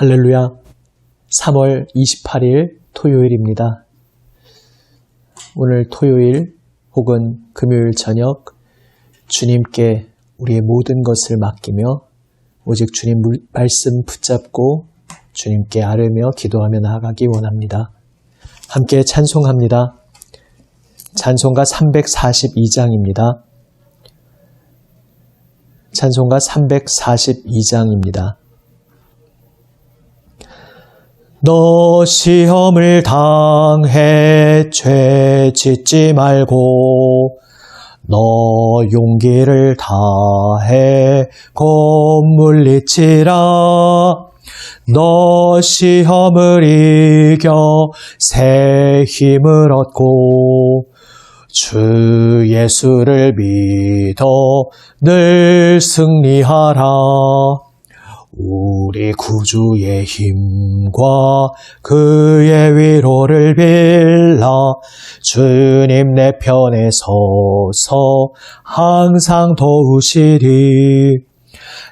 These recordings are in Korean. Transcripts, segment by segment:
할렐루야. 3월 28일 토요일입니다. 오늘 토요일 혹은 금요일 저녁 주님께 우리의 모든 것을 맡기며 오직 주님 말씀 붙잡고 주님께 아뢰며 기도하며 나아가기 원합니다. 함께 찬송합니다. 찬송가 342장입니다. 찬송가 342장입니다. 너 시험을 당해 죄 짓지 말고 너 용기를 다해 곧 물리치라. 너 시험을 이겨 새 힘을 얻고 주 예수를 믿어 늘 승리하라. 우리 구주의 힘과 그의 위로를 빌라. 주님 내 편에 서서 항상 도우시리.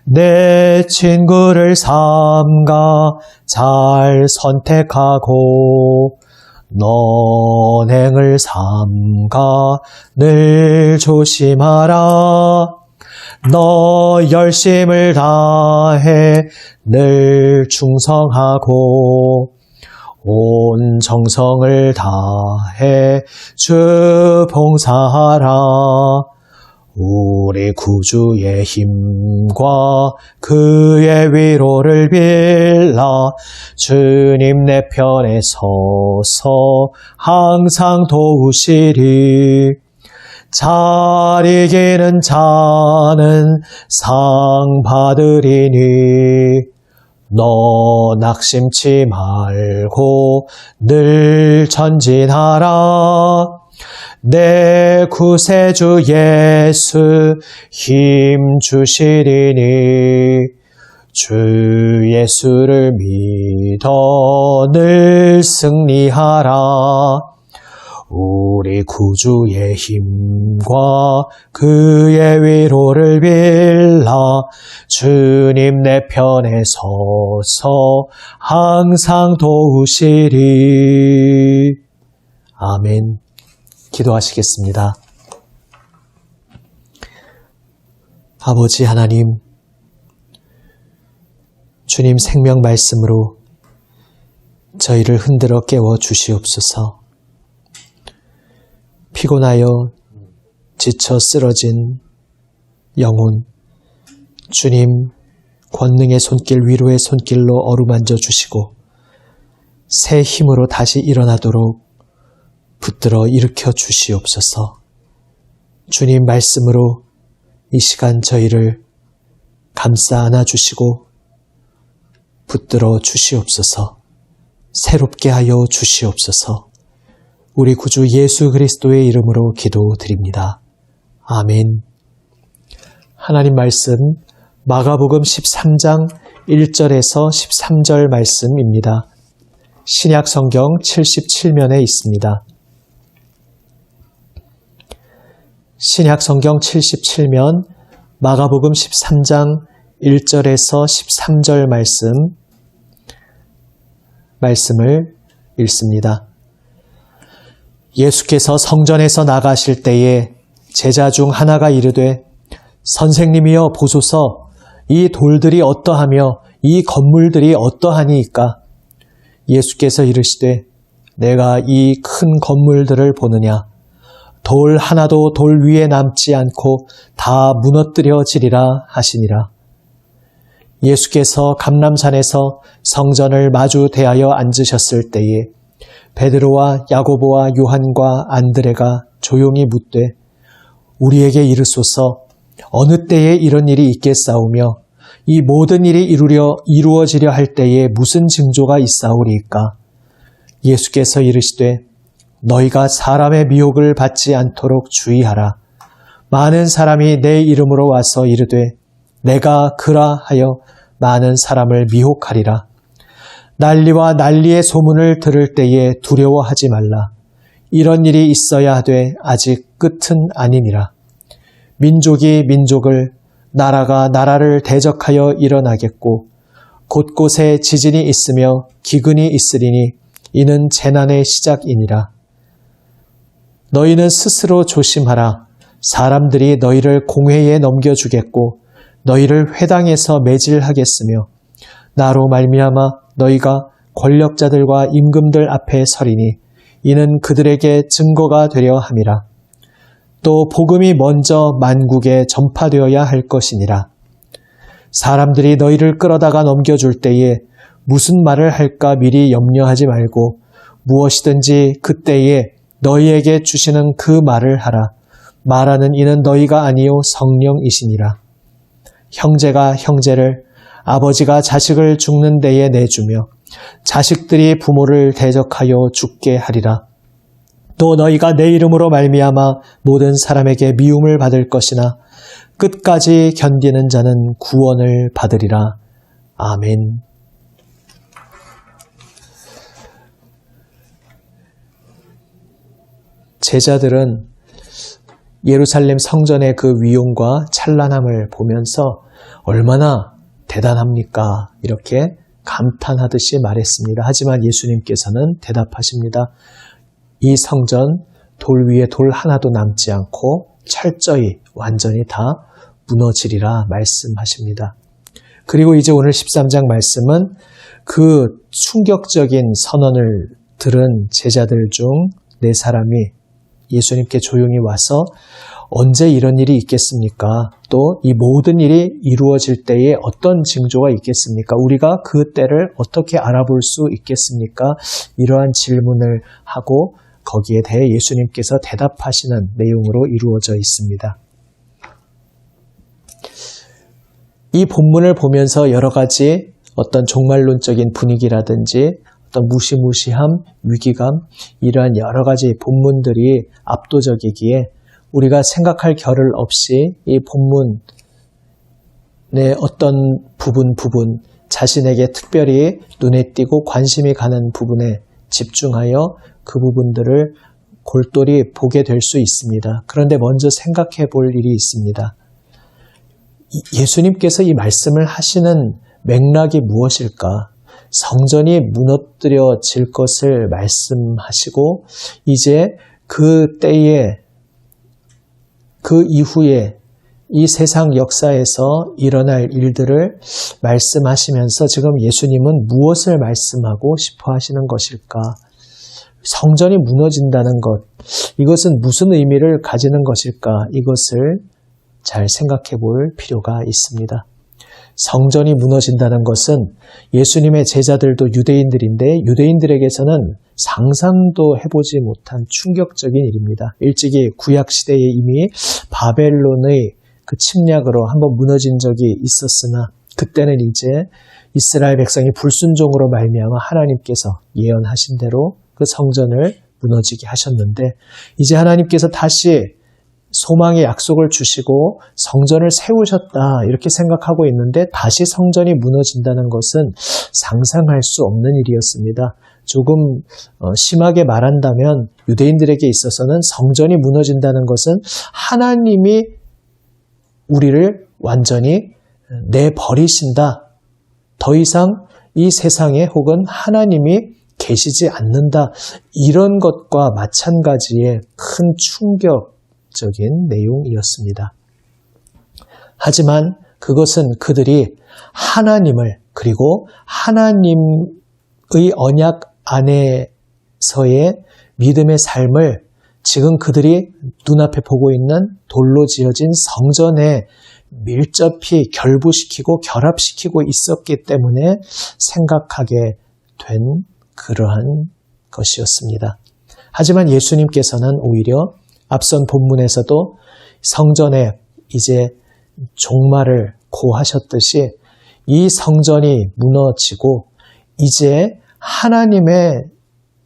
내 친구를 삼가 잘 선택하고 너행을 삼가 늘 조심하라. 너 열심을 다해 늘 충성하고 온 정성을 다해 주 봉사하라. 우리 구주의 힘과 그의 위로를 빌라. 주님 내 편에 서서 항상 도우시리. 잘 이기는 자는 상 받으리니 너 낙심치 말고 늘 전진하라. 내 구세주 예수 힘 주시리니 주 예수를 믿어 늘 승리하라. 우리 구주의 힘과 그의 위로를 빌라. 주님 내 편에 서서 항상 도우시리. 아멘. 기도하시겠습니다. 아버지 하나님, 주님 생명 말씀으로 저희를 흔들어 깨워 주시옵소서. 피곤하여 지쳐 쓰러진 영혼, 주님 권능의 손길, 위로의 손길로 어루만져 주시고 새 힘으로 다시 일어나도록 붙들어 일으켜 주시옵소서. 주님 말씀으로 이 시간 저희를 감싸 안아 주시고 붙들어 주시옵소서. 새롭게 하여 주시옵소서. 우리 구주 예수 그리스도의 이름으로 기도드립니다. 아멘. 하나님 말씀 마가복음 13장 1절에서 13절 말씀입니다. 신약 성경 77면에 있습니다. 신약 성경 77면 마가복음 13장 1절에서 13절 말씀을 읽습니다. 예수께서 성전에서 나가실 때에 제자 중 하나가 이르되 선생님이여 보소서, 이 돌들이 어떠하며 이 건물들이 어떠하니이까? 예수께서 이르시되 내가 이 큰 건물들을 보느냐? 돌 하나도 돌 위에 남지 않고 다 무너뜨려지리라 하시니라. 예수께서 감람산에서 성전을 마주 대하여 앉으셨을 때에 베드로와 야고보와 요한과 안드레가 조용히 묻되 우리에게 이르소서, 어느 때에 이런 일이 있겠사오며 이 모든 일이 이루어지려 할 때에 무슨 징조가 있사오리이까? 예수께서 이르시되 너희가 사람의 미혹을 받지 않도록 주의하라. 많은 사람이 내 이름으로 와서 이르되 내가 그라 하여 많은 사람을 미혹하리라. 난리와 난리의 소문을 들을 때에 두려워하지 말라. 이런 일이 있어야 하되 아직 끝은 아니니라. 민족이 민족을, 나라가 나라를 대적하여 일어나겠고 곳곳에 지진이 있으며 기근이 있으리니 이는 재난의 시작이니라. 너희는 스스로 조심하라. 사람들이 너희를 공회에 넘겨주겠고 너희를 회당에서 매질하겠으며 나로 말미암아 너희가 권력자들과 임금들 앞에 서리니 이는 그들에게 증거가 되려 함이라. 또 복음이 먼저 만국에 전파되어야 할 것이니라. 사람들이 너희를 끌어다가 넘겨줄 때에 무슨 말을 할까 미리 염려하지 말고 무엇이든지 그때에 너희에게 주시는 그 말을 하라. 말하는 이는 너희가 아니요 성령이시니라. 형제가 형제를, 아버지가 자식을 죽는 데에 내주며 자식들이 부모를 대적하여 죽게 하리라. 또 너희가 내 이름으로 말미암아 모든 사람에게 미움을 받을 것이나 끝까지 견디는 자는 구원을 받으리라. 아멘. 제자들은 예루살렘 성전의 그 위용과 찬란함을 보면서 얼마나 대단합니까? 이렇게 감탄하듯이 말했습니다. 하지만 예수님께서는 대답하십니다. 이 성전 돌 위에 돌 하나도 남지 않고 철저히 완전히 다 무너지리라 말씀하십니다. 그리고 이제 오늘 13장 말씀은 그 충격적인 선언을 들은 제자들 중 4사람이 예수님께 조용히 와서 언제 이런 일이 있겠습니까? 또 이 모든 일이 이루어질 때에 어떤 징조가 있겠습니까? 우리가 그 때를 어떻게 알아볼 수 있겠습니까? 이러한 질문을 하고 거기에 대해 예수님께서 대답하시는 내용으로 이루어져 있습니다. 이 본문을 보면서 여러 가지 어떤 종말론적인 분위기라든지 어떤 무시무시함, 위기감, 이러한 여러 가지 본문들이 압도적이기에 우리가 생각할 겨를 없이 이 본문의 어떤 부분 자신에게 특별히 눈에 띄고 관심이 가는 부분에 집중하여 그 부분들을 골똘히 보게 될 수 있습니다. 그런데 먼저 생각해 볼 일이 있습니다. 예수님께서 이 말씀을 하시는 맥락이 무엇일까? 성전이 무너뜨려질 것을 말씀하시고 이제 그 때에 그 이후에 이 세상 역사에서 일어날 일들을 말씀하시면서 지금 예수님은 무엇을 말씀하고 싶어 하시는 것일까? 성전이 무너진다는 것, 이것은 무슨 의미를 가지는 것일까? 이것을 잘 생각해 볼 필요가 있습니다. 성전이 무너진다는 것은 예수님의 제자들도 유대인들인데 유대인들에게서는 상상도 해보지 못한 충격적인 일입니다. 일찍이 구약시대에 이미 바벨론의 그 침략으로 한번 무너진 적이 있었으나 그때는 이제 이스라엘 백성이 불순종으로 말미암아 하나님께서 예언하신 대로 그 성전을 무너지게 하셨는데 이제 하나님께서 다시 소망의 약속을 주시고 성전을 세우셨다 이렇게 생각하고 있는데 다시 성전이 무너진다는 것은 상상할 수 없는 일이었습니다. 조금 심하게 말한다면 유대인들에게 있어서는 성전이 무너진다는 것은 하나님이 우리를 완전히 내버리신다. 더 이상 이 세상에 혹은 하나님이 계시지 않는다. 이런 것과 마찬가지의 큰 충격적인 내용이었습니다. 하지만 그것은 그들이 하나님을 그리고 하나님의 언약 안에서의 믿음의 삶을 지금 그들이 눈앞에 보고 있는 돌로 지어진 성전에 밀접히 결부시키고 결합시키고 있었기 때문에 생각하게 된 그러한 것이었습니다. 하지만 예수님께서는 오히려 앞선 본문에서도 성전에 이제 종말을 고하셨듯이 이 성전이 무너지고 이제 하나님의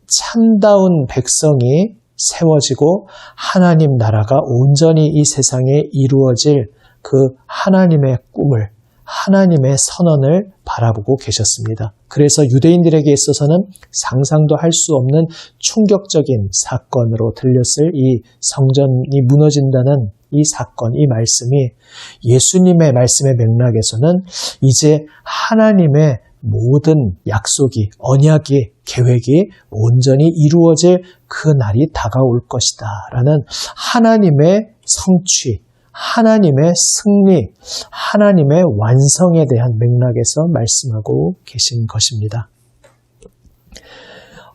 참다운 백성이 세워지고 하나님 나라가 온전히 이 세상에 이루어질 그 하나님의 꿈을 하나님의 선언을 바라보고 계셨습니다. 그래서 유대인들에게 있어서는 상상도 할 수 없는 충격적인 사건으로 들렸을 이 성전이 무너진다는 이 사건, 이 말씀이 예수님의 말씀의 맥락에서는 이제 하나님의 모든 약속이, 언약이, 계획이 온전히 이루어질 그 날이 다가올 것이다 라는 하나님의 성취, 하나님의 승리, 하나님의 완성에 대한 맥락에서 말씀하고 계신 것입니다.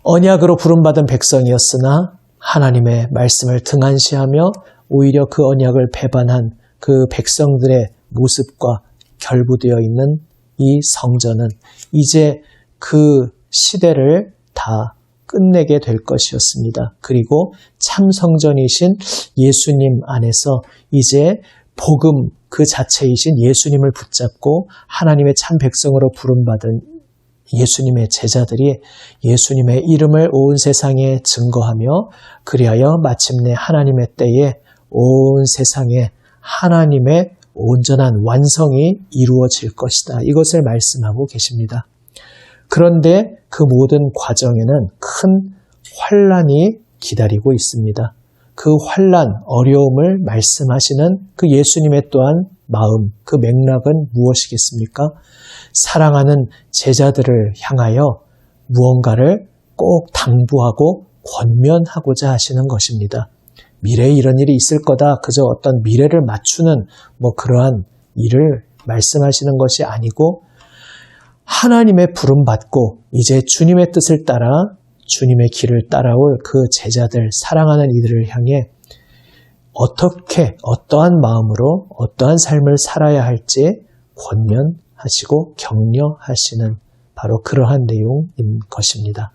언약으로 부름받은 백성이었으나 하나님의 말씀을 등한시하며 오히려 그 언약을 배반한 그 백성들의 모습과 결부되어 있는 이 성전은 이제 그 시대를 다 끝내게 될 것이었습니다. 그리고 참 성전이신 예수님 안에서 이제 복음 그 자체이신 예수님을 붙잡고 하나님의 참 백성으로 부름받은 예수님의 제자들이 예수님의 이름을 온 세상에 증거하며 그리하여 마침내 하나님의 때에 온 세상에 하나님의 온전한 완성이 이루어질 것이다. 이것을 말씀하고 계십니다. 그런데 그 모든 과정에는 큰 환난이 기다리고 있습니다. 그 환난, 어려움을 말씀하시는 그 예수님의 또한 마음, 그 맥락은 무엇이겠습니까? 사랑하는 제자들을 향하여 무언가를 꼭 당부하고 권면하고자 하시는 것입니다. 미래에 이런 일이 있을 거다. 그저 어떤 미래를 맞추는 그러한 일을 말씀하시는 것이 아니고 하나님의 부름받고 이제 주님의 뜻을 따라 주님의 길을 따라올 그 제자들, 사랑하는 이들을 향해 어떻게, 어떠한 마음으로 어떠한 삶을 살아야 할지 권면하시고 격려하시는 바로 그러한 내용인 것입니다.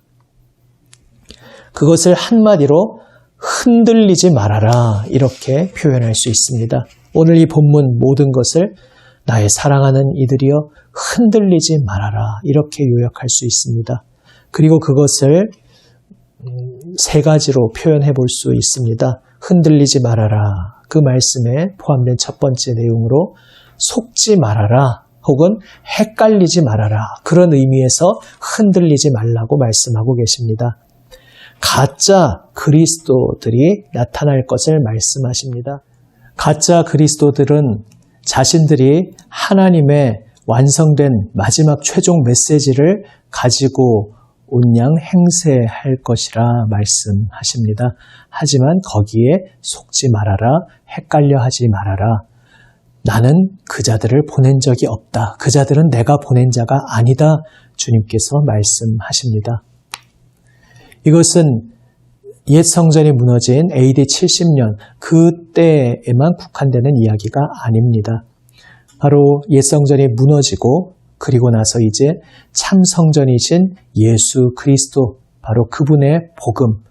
그것을 한마디로 흔들리지 말아라 이렇게 표현할 수 있습니다. 오늘 이 본문 모든 것을 나의 사랑하는 이들이여 흔들리지 말아라 이렇게 요약할 수 있습니다. 그리고 그것을 세 가지로 표현해 볼 수 있습니다. 흔들리지 말아라 그 말씀에 포함된 첫 번째 내용으로 속지 말아라 혹은 헷갈리지 말아라 그런 의미에서 흔들리지 말라고 말씀하고 계십니다. 가짜 그리스도들이 나타날 것을 말씀하십니다. 가짜 그리스도들은 자신들이 하나님의 완성된 마지막 최종 메시지를 가지고 온 양 행세할 것이라 말씀하십니다. 하지만 거기에 속지 말아라, 헷갈려 하지 말아라. 나는 그 자들을 보낸 적이 없다. 그 자들은 내가 보낸 자가 아니다. 주님께서 말씀하십니다. 이것은 옛 성전이 무너진 AD 70년 그때에만 국한되는 이야기가 아닙니다. 바로 옛 성전이 무너지고 그리고 나서 이제 참 성전이신 예수 그리스도 바로 그분의 복음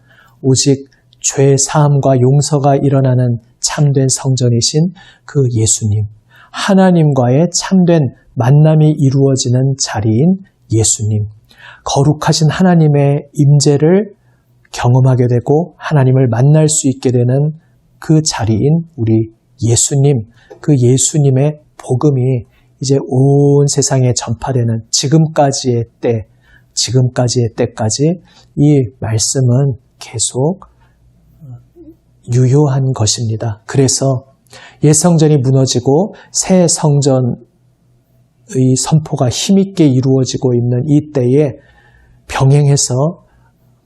오직 죄 사함과 용서가 일어나는 참된 성전이신 그 예수님 하나님과의 참된 만남이 이루어지는 자리인 예수님 거룩하신 하나님의 임재를 경험하게 되고 하나님을 만날 수 있게 되는 그 자리인 우리 예수님, 그 예수님의 복음이 이제 온 세상에 전파되는 지금까지의 때까지 이 말씀은 계속 유효한 것입니다. 그래서 옛 성전이 무너지고 새 성전의 선포가 힘있게 이루어지고 있는 이 때에 병행해서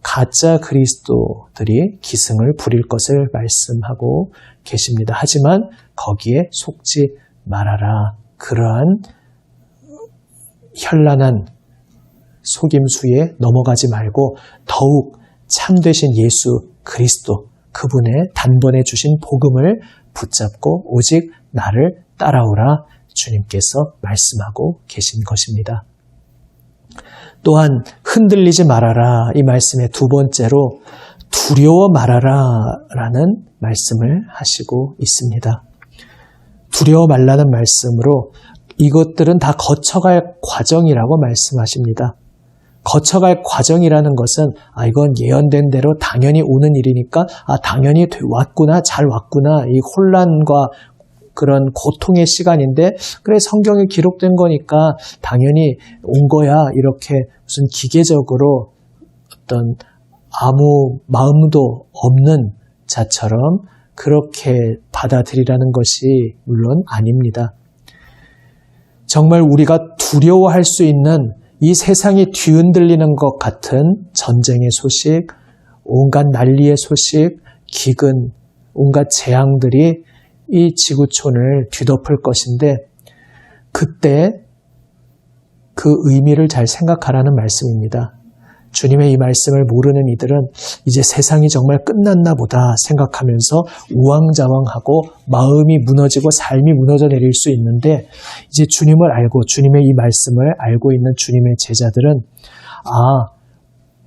가짜 그리스도들이 기승을 부릴 것을 말씀하고 계십니다. 하지만 거기에 속지 말아라. 그러한 현란한 속임수에 넘어가지 말고 더욱 참되신 예수 그리스도 그분의 단번에 주신 복음을 붙잡고 오직 나를 따라오라 주님께서 말씀하고 계신 것입니다. 또한 흔들리지 말아라 이 말씀의 두 번째로 두려워 말아라 라는 말씀을 하시고 있습니다. 두려워 말라는 말씀으로 이것들은 다 거쳐갈 과정이라고 말씀하십니다. 거쳐갈 과정이라는 것은 이건 예언된 대로 당연히 오는 일이니까 당연히 왔구나 잘 왔구나 이 혼란과 그런 고통의 시간인데 그래 성경에 기록된 거니까 당연히 온 거야 이렇게 무슨 기계적으로 어떤 아무 마음도 없는 자처럼 그렇게 받아들이라는 것이 물론 아닙니다. 정말 우리가 두려워할 수 있는 이 세상이 뒤흔들리는 것 같은 전쟁의 소식, 온갖 난리의 소식, 기근, 온갖 재앙들이 이 지구촌을 뒤덮을 것인데 그때 그 의미를 잘 생각하라는 말씀입니다. 주님의 이 말씀을 모르는 이들은 이제 세상이 정말 끝났나 보다 생각하면서 우왕좌왕하고 마음이 무너지고 삶이 무너져 내릴 수 있는데 이제 주님을 알고 주님의 이 말씀을 알고 있는 주님의 제자들은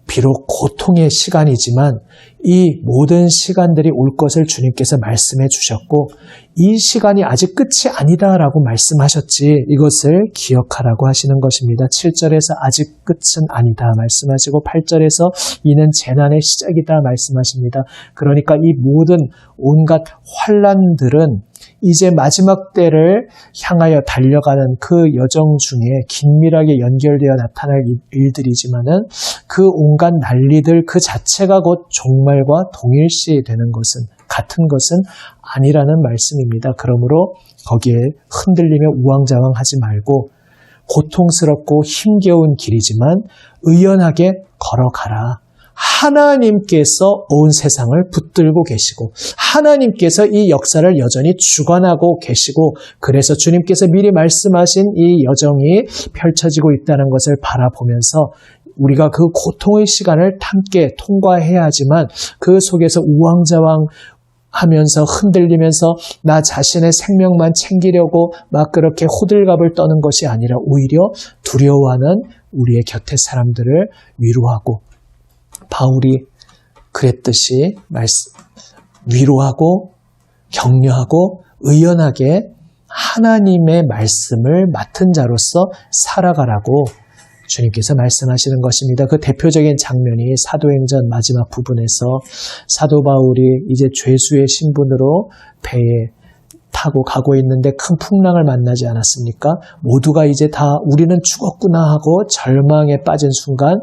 비록 고통의 시간이지만 이 모든 시간들이 올 것을 주님께서 말씀해 주셨고 이 시간이 아직 끝이 아니다라고 말씀하셨지 이것을 기억하라고 하시는 것입니다. 7절에서 아직 끝은 아니다 말씀하시고 8절에서 이는 재난의 시작이다 말씀하십니다. 그러니까 이 모든 온갖 환난들은 이제 마지막 때를 향하여 달려가는 그 여정 중에 긴밀하게 연결되어 나타날 일들이지만은 그 온갖 난리들 그 자체가 곧 종말과 동일시 되는 것은 같은 것은 아니라는 말씀입니다. 그러므로 거기에 흔들리며 우왕좌왕하지 말고 고통스럽고 힘겨운 길이지만 의연하게 걸어가라. 하나님께서 온 세상을 붙들고 계시고 하나님께서 이 역사를 여전히 주관하고 계시고 그래서 주님께서 미리 말씀하신 이 여정이 펼쳐지고 있다는 것을 바라보면서 우리가 그 고통의 시간을 함께 통과해야 하지만 그 속에서 우왕좌왕 하면서 흔들리면서 나 자신의 생명만 챙기려고 막 그렇게 호들갑을 떠는 것이 아니라 오히려 두려워하는 우리의 곁의 사람들을 위로하고 바울이 그랬듯이 위로하고 격려하고 의연하게 하나님의 말씀을 맡은 자로서 살아가라고 주님께서 말씀하시는 것입니다. 그 대표적인 장면이 사도행전 마지막 부분에서 사도 바울이 이제 죄수의 신분으로 배에 타고 가고 있는데 큰 풍랑을 만나지 않았습니까? 모두가 이제 다 우리는 죽었구나 하고 절망에 빠진 순간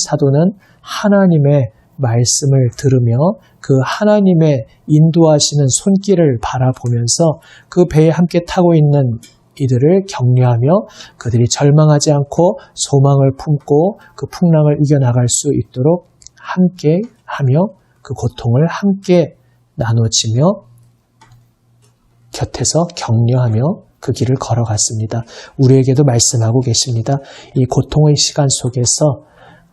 사도는 하나님의 말씀을 들으며 그 하나님의 인도하시는 손길을 바라보면서 그 배에 함께 타고 있는 이들을 격려하며 그들이 절망하지 않고 소망을 품고 그 풍랑을 이겨나갈 수 있도록 함께 하며 그 고통을 함께 나눠지며 곁에서 격려하며 그 길을 걸어갔습니다. 우리에게도 말씀하고 계십니다. 이 고통의 시간 속에서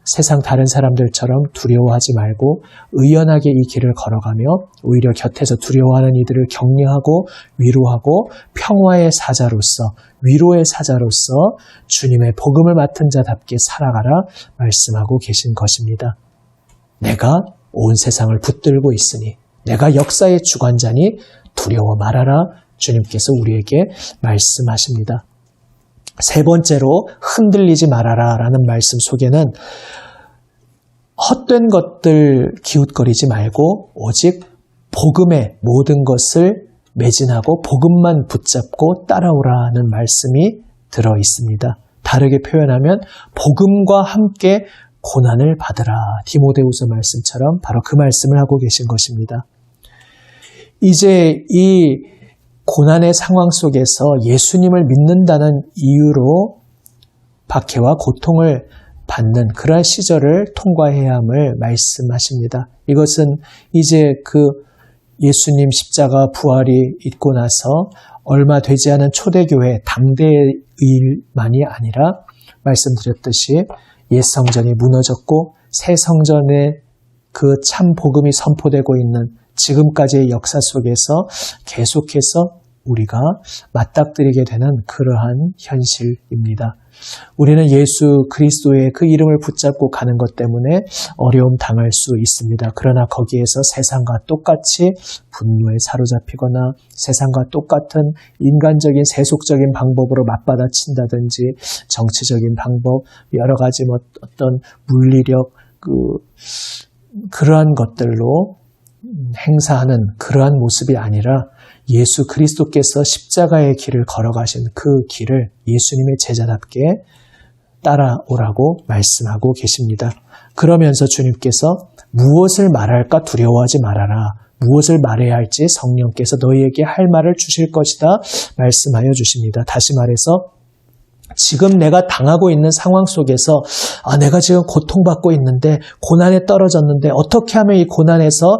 세상 다른 사람들처럼 두려워하지 말고 의연하게 이 길을 걸어가며 오히려 곁에서 두려워하는 이들을 격려하고 위로하고 평화의 사자로서 위로의 사자로서 주님의 복음을 맡은 자답게 살아가라 말씀하고 계신 것입니다. 내가 온 세상을 붙들고 있으니 내가 역사의 주관자니 두려워 말아라 주님께서 우리에게 말씀하십니다. 세 번째로 흔들리지 말아라 라는 말씀 속에는 헛된 것들 기웃거리지 말고 오직 복음의 모든 것을 매진하고 복음만 붙잡고 따라오라는 말씀이 들어 있습니다. 다르게 표현하면 복음과 함께 고난을 받으라. 디모데후서 말씀처럼 바로 그 말씀을 하고 계신 것입니다. 이제 이 고난의 상황 속에서 예수님을 믿는다는 이유로 박해와 고통을 받는 그러한 시절을 통과해야 함을 말씀하십니다. 이것은 이제 그 예수님 십자가 부활이 있고 나서 얼마 되지 않은 초대교회 당대의 일만이 아니라 말씀드렸듯이 옛 성전이 무너졌고 새 성전의 그 참 복음이 선포되고 있는 지금까지의 역사 속에서 계속해서 우리가 맞닥뜨리게 되는 그러한 현실입니다. 우리는 예수 그리스도의 그 이름을 붙잡고 가는 것 때문에 어려움 당할 수 있습니다. 그러나 거기에서 세상과 똑같이 분노에 사로잡히거나 세상과 똑같은 인간적인 세속적인 방법으로 맞받아친다든지 정치적인 방법, 여러 가지 어떤 물리력, 그러한 것들로 행사하는 그러한 모습이 아니라 예수 그리스도께서 십자가의 길을 걸어가신 그 길을 예수님의 제자답게 따라오라고 말씀하고 계십니다. 그러면서 주님께서 무엇을 말할까 두려워하지 말아라. 무엇을 말해야 할지 성령께서 너희에게 할 말을 주실 것이다 말씀하여 주십니다. 다시 말해서 지금 내가 당하고 있는 상황 속에서 내가 지금 고통받고 있는데 고난에 떨어졌는데 어떻게 하면 이 고난에서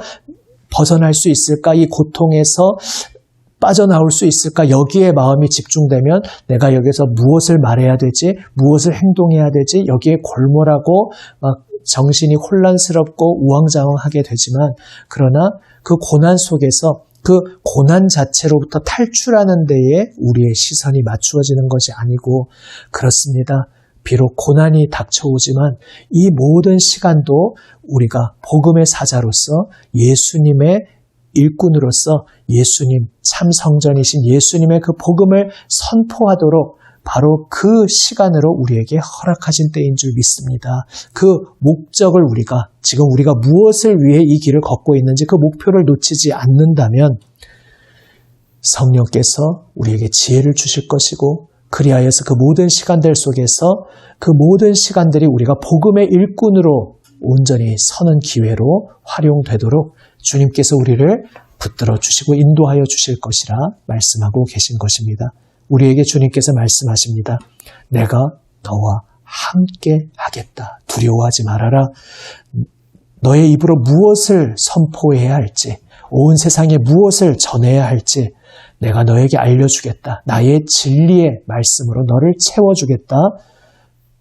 벗어날 수 있을까? 이 고통에서 빠져나올 수 있을까? 여기에 마음이 집중되면 내가 여기서 무엇을 말해야 되지? 무엇을 행동해야 되지? 여기에 골몰하고 막 정신이 혼란스럽고 우왕좌왕하게 되지만 그러나 그 고난 속에서 그 고난 자체로부터 탈출하는 데에 우리의 시선이 맞추어지는 것이 아니고 그렇습니다. 비록 고난이 닥쳐오지만 이 모든 시간도 우리가 복음의 사자로서 예수님의 일꾼으로서 예수님 참 성전이신 예수님의 그 복음을 선포하도록 바로 그 시간으로 우리에게 허락하신 때인 줄 믿습니다. 그 목적을 지금 우리가 무엇을 위해 이 길을 걷고 있는지 그 목표를 놓치지 않는다면 성령께서 우리에게 지혜를 주실 것이고 그리하여서 그 모든 시간들 속에서 그 모든 시간들이 우리가 복음의 일꾼으로 온전히 서는 기회로 활용되도록 주님께서 우리를 붙들어 주시고 인도하여 주실 것이라 말씀하고 계신 것입니다. 우리에게 주님께서 말씀하십니다. 내가 너와 함께 하겠다. 두려워하지 말아라. 너의 입으로 무엇을 선포해야 할지, 온 세상에 무엇을 전해야 할지 내가 너에게 알려주겠다. 나의 진리의 말씀으로 너를 채워주겠다.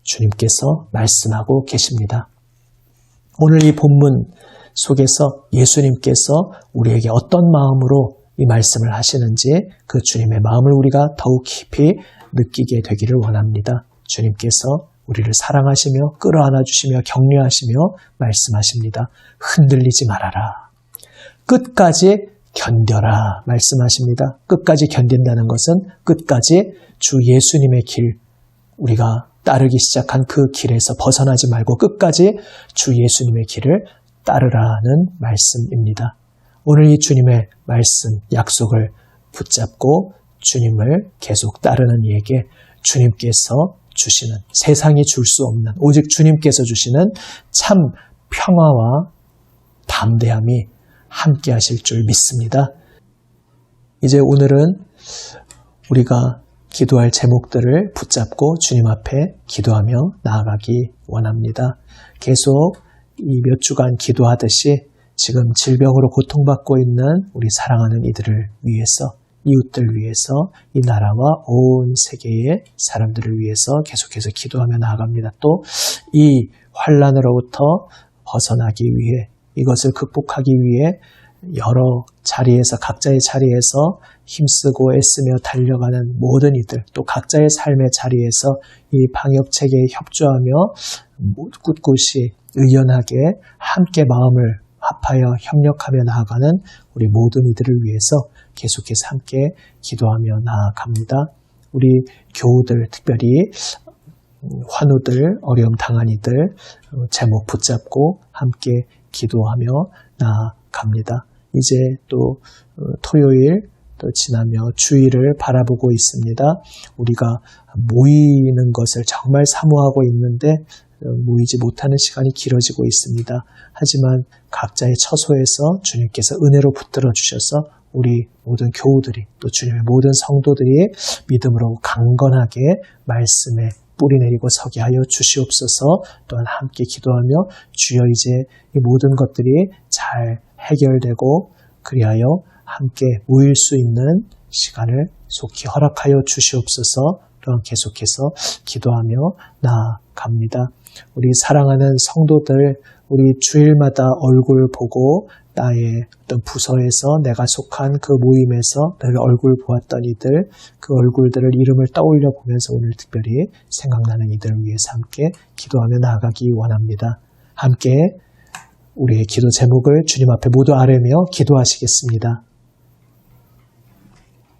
주님께서 말씀하고 계십니다. 오늘 이 본문 속에서 예수님께서 우리에게 어떤 마음으로 이 말씀을 하시는지 그 주님의 마음을 우리가 더욱 깊이 느끼게 되기를 원합니다. 주님께서 우리를 사랑하시며 끌어안아 주시며 격려하시며 말씀하십니다. 흔들리지 말아라. 끝까지 견뎌라 말씀하십니다. 끝까지 견딘다는 것은 끝까지 주 예수님의 길, 우리가 따르기 시작한 그 길에서 벗어나지 말고 끝까지 주 예수님의 길을 따르라는 말씀입니다. 오늘 이 주님의 말씀, 약속을 붙잡고 주님을 계속 따르는 이에게 주님께서 주시는, 세상이 줄 수 없는, 오직 주님께서 주시는 참 평화와 담대함이 함께 하실 줄 믿습니다. 이제 오늘은 우리가 기도할 제목들을 붙잡고 주님 앞에 기도하며 나아가기 원합니다. 계속 이 몇 주간 기도하듯이 지금 질병으로 고통받고 있는 우리 사랑하는 이들을 위해서, 이웃들 위해서, 이 나라와 온 세계의 사람들을 위해서 계속해서 기도하며 나아갑니다. 또 이 환난으로부터 벗어나기 위해, 이것을 극복하기 위해 여러 자리에서, 각자의 자리에서 힘쓰고 애쓰며 달려가는 모든 이들, 또 각자의 삶의 자리에서 이 방역체계에 협조하며 꿋꿋이 의연하게 함께 마음을 합하여 협력하며 나아가는 우리 모든 이들을 위해서 계속해서 함께 기도하며 나아갑니다. 우리 교우들, 특별히 환우들, 어려움 당한 이들 제목 붙잡고 함께 기도하며 나아갑니다. 이제 또 토요일 또 지나며 주일을 바라보고 있습니다. 우리가 모이는 것을 정말 사모하고 있는데 모이지 못하는 시간이 길어지고 있습니다. 하지만 각자의 처소에서 주님께서 은혜로 붙들어 주셔서 우리 모든 교우들이 또 주님의 모든 성도들이 믿음으로 강건하게 말씀에 뿌리 내리고 서게 하여 주시옵소서. 또한 함께 기도하며 주여 이제 이 모든 것들이 잘 해결되고 그리하여 함께 모일 수 있는 시간을 속히 허락하여 주시옵소서. 또한 계속해서 기도하며 나아갑니다. 우리 사랑하는 성도들, 우리 주일마다 얼굴 보고 나의 어떤 부서에서 내가 속한 그 모임에서 늘 얼굴 보았던 이들, 그 얼굴들을 이름을 떠올려 보면서 오늘 특별히 생각나는 이들을 위해서 함께 기도하며 나아가기 원합니다. 함께 우리의 기도 제목을 주님 앞에 모두 아뢰며 기도하시겠습니다.